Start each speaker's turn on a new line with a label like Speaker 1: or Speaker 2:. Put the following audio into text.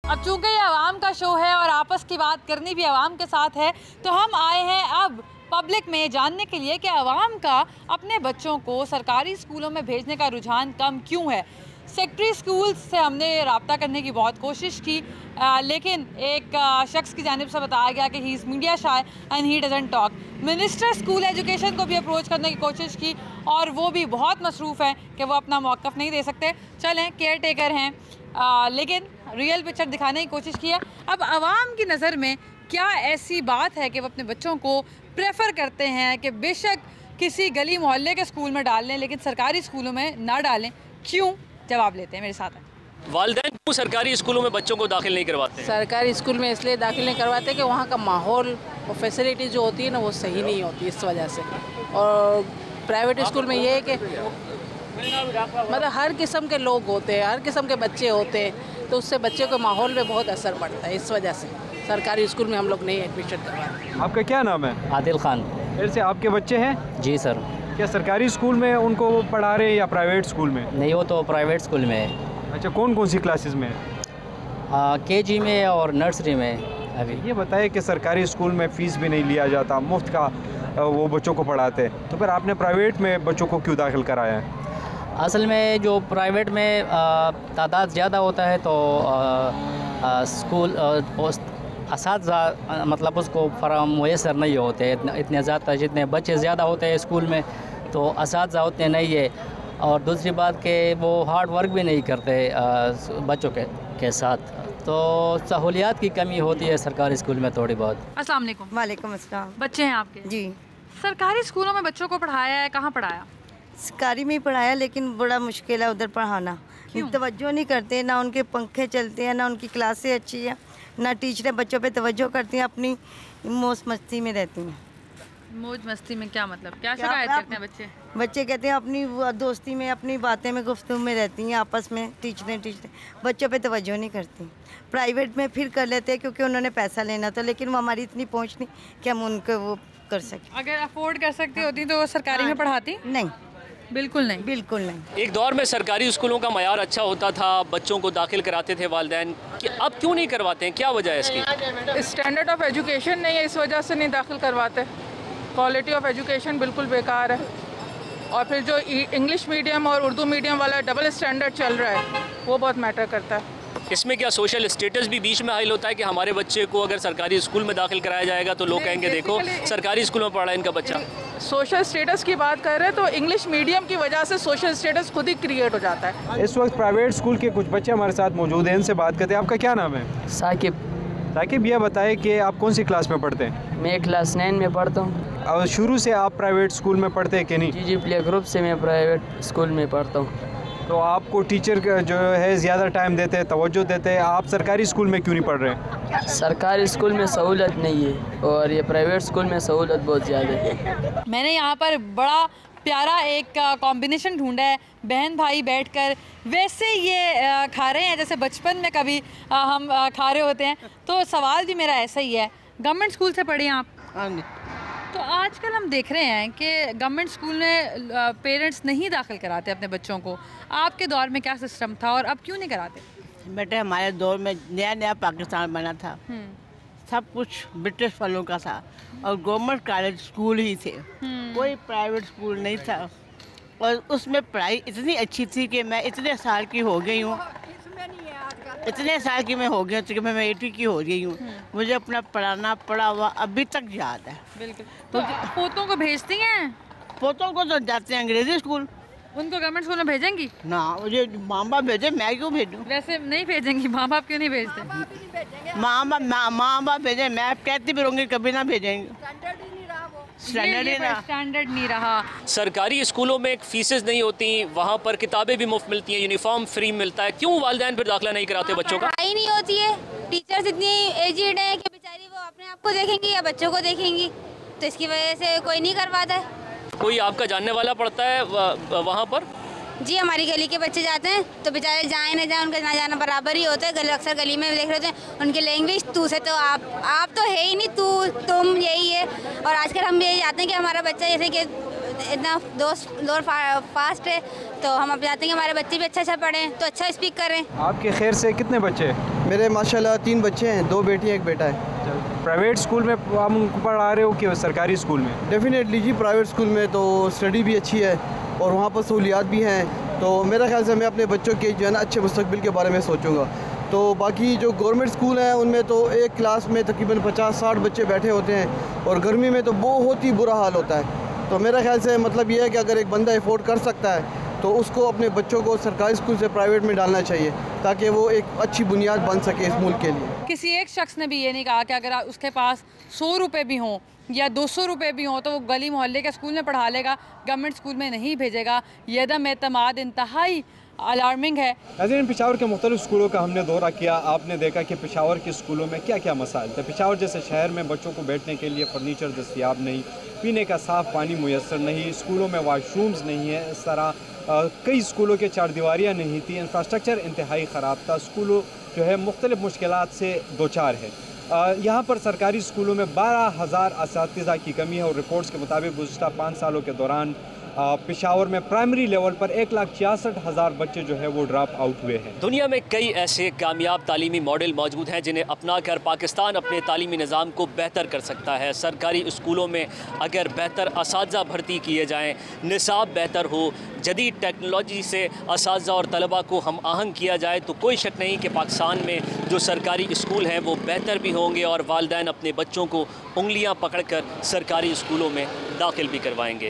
Speaker 1: اب چونکہ یہ عوام کا شو ہے اور آپس کی بات کرنی بھی عوام کے ساتھ ہے، تو ہم آئے ہیں اب پبلک میں جاننے کے لیے کہ عوام کا اپنے بچوں کو سرکاری اسکولوں میں بھیجنے کا رجحان کم کیوں ہے۔ سیکٹری اسکولز سے ہم نے رابطہ کرنے کی بہت کوشش کی، لیکن ایک شخص کی جانب سے بتایا گیا کہ he is media shy and he doesn't talk. Minister school education کو بھی اپروچ کرنے کی کوشش کی اور وہ بھی بہت مصروف ہیں کہ وہ اپنا موقف نہیں دے سکتے۔ چلیں کیئر ٹیکر ہیں، لیکن ریئل پکچر دکھانے کی کوشش کی ہے۔ اب عوام کی نظر میں کیا ایسی بات ہے کہ وہ اپنے بچوں کو پریفر کرتے ہیں کہ بے شک کسی گلی محلے کے اسکول میں ڈال لیں لیکن سرکاری اسکولوں میں نہ ڈالیں؟ کیوں؟ جواب لیتے ہیں، میرے ساتھ ہیں۔
Speaker 2: والدین کیوں سرکاری اسکولوں میں بچوں کو داخل نہیں کرواتے؟
Speaker 3: سرکاری اسکول میں اس لیے داخل نہیں کرواتے کہ وہاں کا ماحول اور فیسلٹی جو ہوتی ہے نا وہ صحیح نہیں ہوتی اس وجہ سے۔ اور پرائیویٹ اسکول میں یہ ہے کہ مطلب ہر قسم کے لوگ ہوتے ہیں، ہر قسم کے بچے ہوتے ہیں، تو اس سے بچے کو ماحول پہ بہت اثر پڑتا ہے۔ اس وجہ سے سرکاری اسکول میں ہم لوگ نہیں ایڈمیشن کرواتے۔
Speaker 4: آپ کا کیا نام ہے؟
Speaker 5: عادل خان۔
Speaker 4: ایسے آپ کے بچے ہیں؟
Speaker 5: جی سر۔
Speaker 4: کیا سرکاری اسکول میں ان کو پڑھا رہے ہیں یا پرائیویٹ اسکول میں؟
Speaker 5: نہیں، وہ تو پرائیویٹ اسکول میں ہے۔
Speaker 4: اچھا، کون کون سی کلاسز میں؟
Speaker 5: کے جی میں اور نرسری میں ابھی۔
Speaker 4: یہ بتائیں کہ سرکاری اسکول میں فیس بھی نہیں لیا جاتا، مفت کا وہ بچوں کو پڑھاتے، تو پھر آپ نے پرائیویٹ میں بچوں کو کیوں داخل کرایا ہے؟
Speaker 5: اصل میں جو پرائیویٹ میں تعداد زیادہ ہوتا ہے تو اسکول اساتذہ مطلب اس کو فراہم میسر نہیں ہوتے اتنے زیادہ، جتنے بچے زیادہ ہوتے ہیں اسکول میں تو اساتذہ اتنے نہیں ہے، اور دوسری بات کہ وہ ہارڈ ورک بھی نہیں کرتے بچوں کے ساتھ، تو سہولیات کی کمی ہوتی ہے سرکاری اسکول میں تھوڑی بہت۔
Speaker 1: السلام علیکم۔
Speaker 6: وعلیکم السلام۔
Speaker 1: بچے ہیں آپ کے؟
Speaker 6: جی۔
Speaker 1: سرکاری اسکولوں میں بچوں کو پڑھایا ہے، کہاں پڑھایا؟
Speaker 6: سرکاری میں ہی پڑھایا، لیکن بڑا مشکل ہے ادھر پڑھانا۔ توجہ نہیں کرتے، نہ ان کے پنکھے چلتے ہیں، نہ ان کی کلاسیں اچھی ہیں، نہ ٹیچریں بچوں پہ توجہ کرتی ہیں، اپنی موج مستی میں رہتی ہیں۔
Speaker 1: موج مستی میں کیا مطلب؟ کیا شکایت کرتے ہیں بچے؟
Speaker 6: بچے کہتے ہیں اپنی دوستی میں، اپنی باتیں میں، گفتگو میں رہتی ہیں آپس میں، ٹیچریں بچوں پہ توجہ نہیں کرتی۔ پرائیویٹ میں پھر کر لیتے ہیں کیونکہ انہوں نے پیسہ لینا تھا، لیکن وہ ہماری اتنی پہنچ نہیں کہ ہم ان کو وہ کر سکیں۔
Speaker 1: اگر افورڈ کر سکتی ہوتی تو سرکاری میں پڑھاتی؟
Speaker 6: نہیں،
Speaker 1: بالکل نہیں،
Speaker 6: بالکل نہیں۔
Speaker 2: ایک دور میں سرکاری اسکولوں کا معیار اچھا ہوتا تھا، بچوں کو داخل کراتے تھے والدین، اب کیوں نہیں کرواتے ہیں؟ کیا وجہ ہے اس کی؟
Speaker 3: اسٹینڈرڈ آف ایجوکیشن نہیں ہے، اس وجہ سے نہیں داخل کرواتے۔ کوالٹی آف ایجوکیشن بالکل بیکار ہے، اور پھر جو انگلش میڈیم اور اردو میڈیم والا ڈبل اسٹینڈرڈ چل رہا ہے وہ بہت میٹر کرتا ہے۔
Speaker 2: اس میں کیا سوشل اسٹیٹس بھی بیچ میں حائل ہوتا ہے کہ ہمارے بچے کو اگر سرکاری اسکول میں داخل کرایا جائے گا تو لوگ کہیں گے دیکھو سرکاری اسکول میں پڑھ رہا ہے ان کا بچہ؟
Speaker 3: سوشل اسٹیٹس کی بات کر رہے ہیں تو انگلش میڈیم کی وجہ سے سوشل اسٹیٹس خود ہی کریٹ ہو جاتا ہے۔
Speaker 4: اس وقت پرائیویٹ اسکول کے کچھ بچے ہمارے ساتھ موجود ہیں، ان سے بات کرتے ہیں۔ آپ کا کیا نام ہے؟
Speaker 7: ثاقب۔
Speaker 4: ثاقب، یہ بتائیں کہ آپ کون سی کلاس میں پڑھتے ہیں؟
Speaker 7: میں کلاس 9 میں پڑھتا ہوں۔
Speaker 4: اور شروع سے آپ پرائیویٹ اسکول میں پڑھتے ہیں کہ نہیں؟
Speaker 7: جی، پلے گروپ سے میں پرائیویٹ اسکول میں پڑھتا ہوں۔
Speaker 4: تو آپ کو ٹیچر جو ہے زیادہ ٹائم دیتے ہیں، توجہ دیتے ہیں، آپ سرکاری اسکول میں کیوں نہیں پڑھ رہے ہیں؟
Speaker 7: سرکاری اسکول میں سہولت نہیں ہے اور یہ پرائیویٹ اسکول میں سہولت بہت زیادہ ہے۔
Speaker 1: میں نے یہاں پر بڑا پیارا ایک کمبینیشن ڈھونڈا ہے، بہن بھائی بیٹھ کر ویسے یہ کھا رہے ہیں جیسے بچپن میں کبھی ہم کھا رہے ہوتے ہیں، تو سوال بھی میرا ایسا ہی ہے۔ گورنمنٹ اسکول سے پڑھے ہیں آپ؟
Speaker 6: ہاں جی۔
Speaker 1: تو آج کل ہم دیکھ رہے ہیں کہ گورنمنٹ اسکول میں پیرنٹس نہیں داخل کراتے اپنے بچوں کو، آپ کے دور میں کیا سسٹم تھا اور اب کیوں نہیں کراتے؟
Speaker 8: بیٹے ہمارے دور میں نیا نیا پاکستان بنا تھا، سب کچھ برٹش والوں کا تھا اور گورنمنٹ کالج اسکول ہی تھے، کوئی پرائیویٹ اسکول نہیں تھا، اور اس میں پڑھائی اتنی اچھی تھی کہ میں اتنے سال کی ہو گئی ہوں، کہ میں 80 کی ہو گئی ہوں، مجھے اپنا پڑھا ہوا ابھی تک یاد ہے۔
Speaker 1: بالکل۔ تو پوتوں کو بھیجتی ہیں؟
Speaker 8: پوتوں کو تو جاتے ہیں انگریزی اسکول۔
Speaker 1: ان کو گورنمنٹ اسکول میں بھیجیں گی؟
Speaker 8: نہ، مجھے ماں باپ بھیجے، میں کیوں بھیجوں؟
Speaker 1: ویسے نہیں بھیجیں گی، ماں باپ کیوں نہیں بھیجتے؟
Speaker 8: ماں باپ بھیجیں، میں کہتی بھی رہوں گی کبھی نہ بھیجیں گے۔
Speaker 1: اسٹینڈرڈ نہیں رہا۔
Speaker 2: سرکاری اسکولوں میں فیسز نہیں ہوتی، وہاں پر کتابیں بھی مفت ملتی ہیں، یونیفارم فری ملتا ہے، کیوں والدین پھر داخلہ نہیں کراتے بچوں کا؟
Speaker 9: پڑھائی نہیں ہوتی ہے، ٹیچرز اتنی ایجڈ ہیں کہ بیچاری وہ اپنے آپ کو دیکھیں گی یا بچوں کو دیکھیں گی، تو اس کی وجہ سے کوئی نہیں کرواتا ہے۔
Speaker 2: کوئی آپ کا جاننے والا پڑھتا ہے وہاں پر؟
Speaker 9: جی، ہماری گلی کے بچے جاتے ہیں تو بیچارے جائیں نہ جائیں ان کا نہ جانا برابر ہی ہوتا ہے۔ اکثر گلی میں دیکھ رہے ہوتے ہیں ان کی لینگویج تو سے تو آپ تو ہے ہی نہیں، تو تم یہی ہے، اور آج کل ہم یہ چاہتے ہیں کہ ہمارا بچہ جیسے کہ اتنا دور فاسٹ ہے تو ہم اب چاہتے ہیں کہ ہمارے بچے بھی اچھا پڑھیں تو اچھا اسپیک کریں۔
Speaker 4: آپ کے خیر سے کتنے بچے؟
Speaker 10: میرے ماشاءاللہ 3 بچے ہیں, 2 بیٹی 1 بیٹا ہے.
Speaker 4: پرائیویٹ اسکول میں آپ ان کو پڑھا رہے ہو کہ سرکاری اسکول میں؟
Speaker 10: ڈیفینیٹلی جی, پرائیویٹ اسکول میں تو اسٹڈی بھی اچھی ہے اور وہاں پر سہولیات بھی ہیں. تو میرا خیال سے میں اپنے بچوں کے جو ہے نا اچھے مستقبل کے بارے میں سوچوں گا. تو باقی جو گورنمنٹ اسکول ہیں ان میں تو ایک کلاس میں تقریباً 50-60 بچے بیٹھے ہوتے ہیں اور گرمی میں تو بہت ہی برا حال ہوتا ہے. تو میرا خیال سے مطلب یہ ہے کہ اگر ایک بندہ افورڈ کر سکتا ہے تو اس کو اپنے بچوں کو سرکاری اسکول سے پرائیویٹ میں ڈالنا چاہیے تاکہ وہ ایک اچھی بنیاد بن سکے اس ملک کے لیے.
Speaker 1: کسی ایک شخص نے بھی یہ نہیں کہا کہ اگر اس کے پاس 100 روپے بھی ہوں یا 200 روپے بھی ہوں تو وہ گلی محلے کے اسکول میں پڑھا لے گا, گورنمنٹ اسکول میں نہیں بھیجے گا. یہ عدم اعتماد انتہائی الارمنگ ہے.
Speaker 4: ناظرین, پشاور کے مختلف اسکولوں کا ہم نے دورہ کیا. آپ نے دیکھا کہ پشاور کے اسکولوں میں کیا کیا مسائل تھے. پشاور جیسے شہر میں بچوں کو بیٹھنے کے لیے فرنیچر دستیاب نہیں, پینے کا صاف پانی میسر نہیں, اسکولوں میں واش رومز نہیں ہیں. اس طرح کئی اسکولوں کے 4 دیواریاں نہیں تھیں. انفراسٹرکچر انتہائی خراب تھا. اسکولوں جو ہے مختلف مشکلات سے دوچار ہے. یہاں پر سرکاری اسکولوں میں 12,000 اساتذہ کی کمی ہے اور رپورٹس کے مطابق گزشتہ 5 سالوں کے دوران پشاور میں پرائمری لیول پر 1,66,000 بچے جو ہے وہ ڈراپ آؤٹ ہوئے ہیں.
Speaker 2: دنیا میں کئی ایسے کامیاب تعلیمی ماڈل موجود ہیں جنہیں اپنا کر پاکستان اپنے تعلیمی نظام کو بہتر کر سکتا ہے. سرکاری اسکولوں میں اگر بہتر اساتذہ بھرتی کیے جائیں, نصاب بہتر ہو, جدید ٹیکنالوجی سے اساتذہ اور طلباء کو ہم آہنگ کیا جائے تو کوئی شک نہیں کہ پاکستان میں جو سرکاری اسکول ہیں وہ بہتر بھی ہوں گے اور والدین اپنے بچوں کو انگلیاں پکڑ کر سرکاری اسکولوں میں داخل بھی کروائیں گے.